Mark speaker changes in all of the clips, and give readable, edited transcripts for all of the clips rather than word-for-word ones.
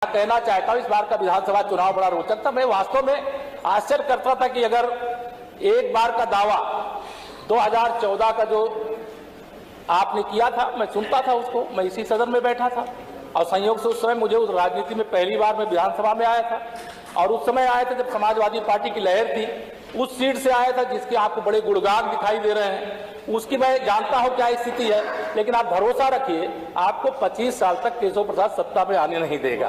Speaker 1: कहना चाहता हूं, इस बार का विधानसभा चुनाव बड़ा रोचक था। मैं वास्तव में आश्चर्य करता था कि अगर एक बार का दावा 2014 का जो आपने किया था, मैं सुनता था उसको, मैं इसी सदन में बैठा था और संयोग से उस समय मुझे उस राजनीति में पहली बार मैं विधानसभा में आया था और उस समय आया था जब समाजवादी पार्टी की लहर थी, उस सीट से आया था जिसके आपको बड़े गुणगान दिखाई दे रहे हैं। उसकी मैं जानता हूं क्या स्थिति है, लेकिन आप भरोसा रखिए आपको 25 साल तक केशव प्रसाद सत्ता में आने नहीं देगा।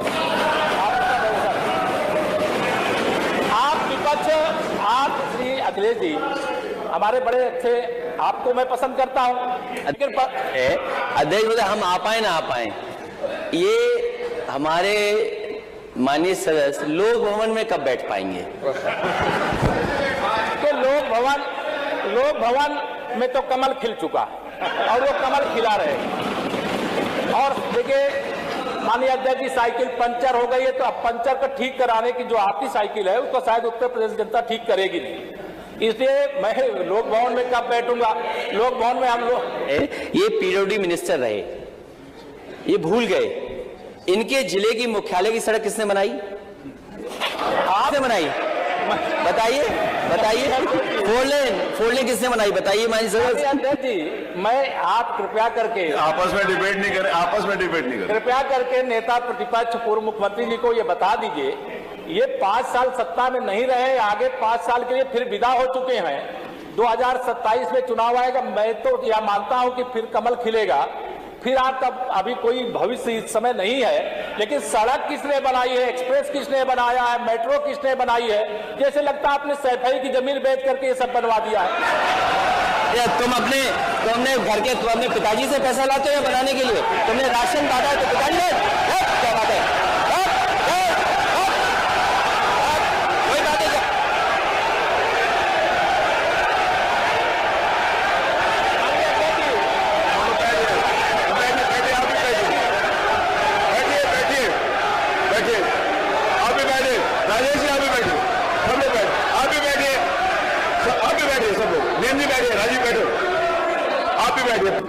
Speaker 1: आप विपक्ष, आप श्री अखिलेश जी हमारे बड़े अच्छे, आपको मैं पसंद करता हूं, लेकिन
Speaker 2: अध्यक्ष हम आ पाए ना आ पाए, ये हमारे माननीय सदस्य लोक भवन में कब बैठ पाएंगे?
Speaker 1: तो लोक भवन में तो कमल खिल चुका है और वो कमल खिला रहे। और देखिए माननीय अध्यक्ष जी, साइकिल पंचर हो गई है तो अब पंचर को ठीक कराने की जो आपकी साइकिल है उसको शायद उत्तर प्रदेश जनता ठीक करेगी नहीं, इसलिए मैं लोक भवन में कब बैठूंगा। लोक भवन में हम लोग,
Speaker 2: ये पीडब्ल्यूडी मिनिस्टर रहे, ये भूल गए इनके जिले की मुख्यालय की सड़क किसने बनाई? आपने बनाई? बताइए फोर लेन किसने बनाई? बताइए माननीय सदस्य।
Speaker 1: अध्यक्ष जी, मैं आप कृपया करके
Speaker 3: आपस में डिबेट नहीं करें,
Speaker 1: कृपया करके नेता प्रतिपक्ष पूर्व मुख्यमंत्री जी को ये बता दीजिए, ये 5 साल सत्ता में नहीं रहे, आगे 5 साल के लिए फिर विदा हो चुके हैं। 2027 में चुनाव आएगा, मैं तो यह मानता हूं कि फिर कमल खिलेगा, फिर आपका अभी कोई भविष्य इस समय नहीं है, लेकिन सड़क किसने बनाई है, एक्सप्रेस किसने बनाया है, मेट्रो किसने बनाई है? जैसे लगता है आपने सैफई की जमीन बेच करके ये सब बनवा दिया है।
Speaker 2: तुमने घर के, तुम अपने पिताजी से पैसा लाते हो बनाने के लिए? तुमने राशन बांटा है तो पिताजी ने क्या बात है? कोई बात है?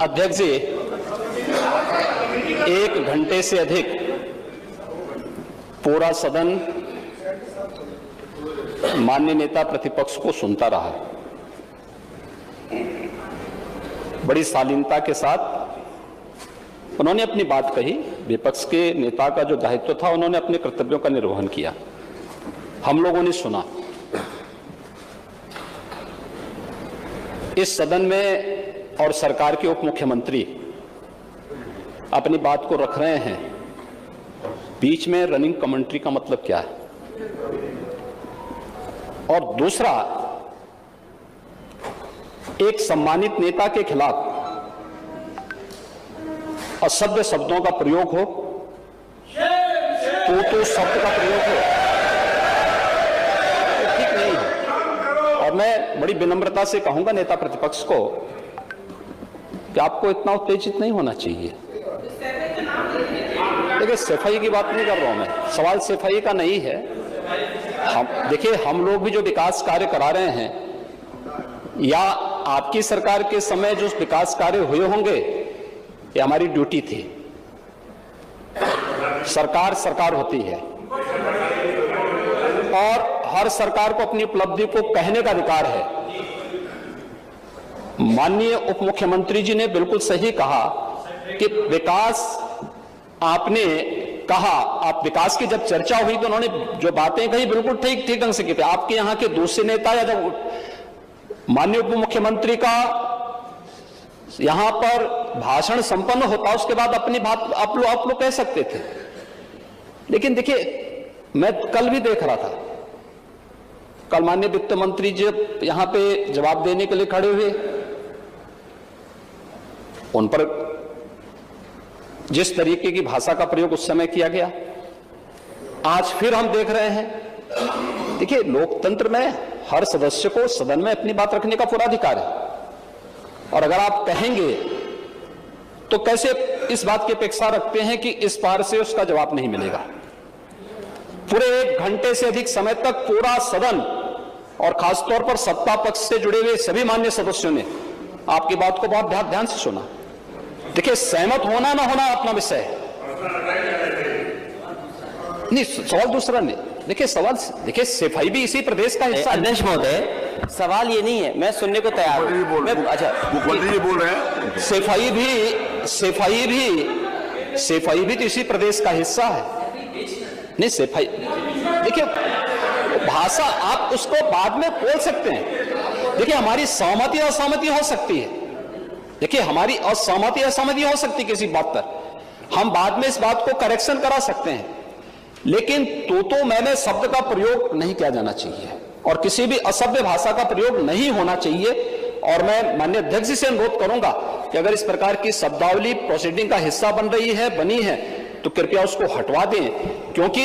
Speaker 4: अध्यक्ष जी, 1 घंटे से अधिक पूरा सदन माननीय नेता प्रतिपक्ष को सुनता रहा। बड़ी शालीनता के साथ उन्होंने अपनी बात कही। विपक्ष के नेता का जो दायित्व था उन्होंने अपने कर्तव्यों का निर्वहन किया, हम लोगों ने सुना। इस सदन में और सरकार के उप मुख्यमंत्री अपनी बात को रख रहे हैं, बीच में रनिंग कमेंट्री का मतलब क्या है? और दूसरा, एक सम्मानित नेता के खिलाफ असभ्य शब्दों का प्रयोग हो, तो शब्द का प्रयोग हो, तो ठीक नहीं है। और मैं बड़ी विनम्रता से कहूंगा नेता प्रतिपक्ष को कि आपको इतना उत्तेजित नहीं होना चाहिए। देखिए, सफाई की बात नहीं कर रहा हूं मैं, सवाल सफाई का नहीं है। देखिए, हम लोग भी जो विकास कार्य करा रहे हैं, या आपकी सरकार के समय जो विकास कार्य हुए होंगे, ये हमारी ड्यूटी थी। सरकार होती है और हर सरकार को अपनी उपलब्धि को कहने का अधिकार है। माननीय उप मुख्यमंत्री जी ने बिल्कुल सही कहा कि विकास, आपने कहा, आप विकास की जब चर्चा हुई तो उन्होंने जो बातें कही बिल्कुल ठीक ढंग से की थी। आपके यहाँ के दूसरे नेता या जब माननीय उप मुख्यमंत्री का यहां पर भाषण संपन्न होता, उसके बाद अपनी बात आप लोग कह सकते थे। लेकिन देखिए, मैं कल भी देख रहा था, कल माननीय वित्त मंत्री जी यहां पे जवाब देने के लिए खड़े हुए, उन पर जिस तरीके की भाषा का प्रयोग उस समय किया गया, आज फिर हम देख रहे हैं। देखिए, लोकतंत्र में हर सदस्य को सदन में अपनी बात रखने का पूरा अधिकार है, और अगर आप कहेंगे तो कैसे इस बात की अपेक्षा रखते हैं कि इस पार से उसका जवाब नहीं मिलेगा? पूरे 1 घंटे से अधिक समय तक पूरा सदन और खासतौर पर सत्ता पक्ष से जुड़े हुए सभी मान्य सदस्यों ने आपकी बात को बहुत ध्यान से सुना। देखिए, सहमत होना ना होना अपना विषय है, नहीं, सवाल दूसरा नहीं। देखिए सवाल, देखिए सफाई भी इसी प्रदेश का हिस्सा है।
Speaker 2: अध्यक्ष महोदय, सवाल ये नहीं है, मैं सुनने को तैयार हूं। अच्छा,
Speaker 3: मुख्यमंत्री जी बोल रहे हैं,
Speaker 4: सफाई भी तो इसी प्रदेश का हिस्सा है। नहीं सफाई, देखिए भाषा आप उसको बाद में बोल सकते हैं। देखिए हमारी सहमति असहमति हो सकती है, देखिए हमारी असहमति असहमति हो सकती है किसी बात पर, हम बाद में इस बात को करेक्शन करा सकते हैं, लेकिन तो मैंने शब्द का प्रयोग नहीं किया जाना चाहिए और किसी भी असभ्य भाषा का प्रयोग नहीं होना चाहिए। और मैं माननीय अध्यक्ष जी से अनुरोध करूंगा कि अगर इस प्रकार की शब्दावली प्रोसीडिंग का हिस्सा बनी है तो कृपया उसको हटवा दें, क्योंकि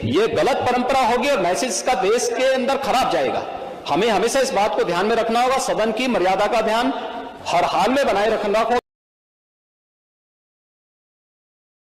Speaker 4: यह गलत परंपरा होगी और मैसेज का देश के अंदर खराब जाएगा। हमें हमेशा इस बात को ध्यान में रखना होगा, सदन की मर्यादा का ध्यान हर हाल में बनाए रखना होगा।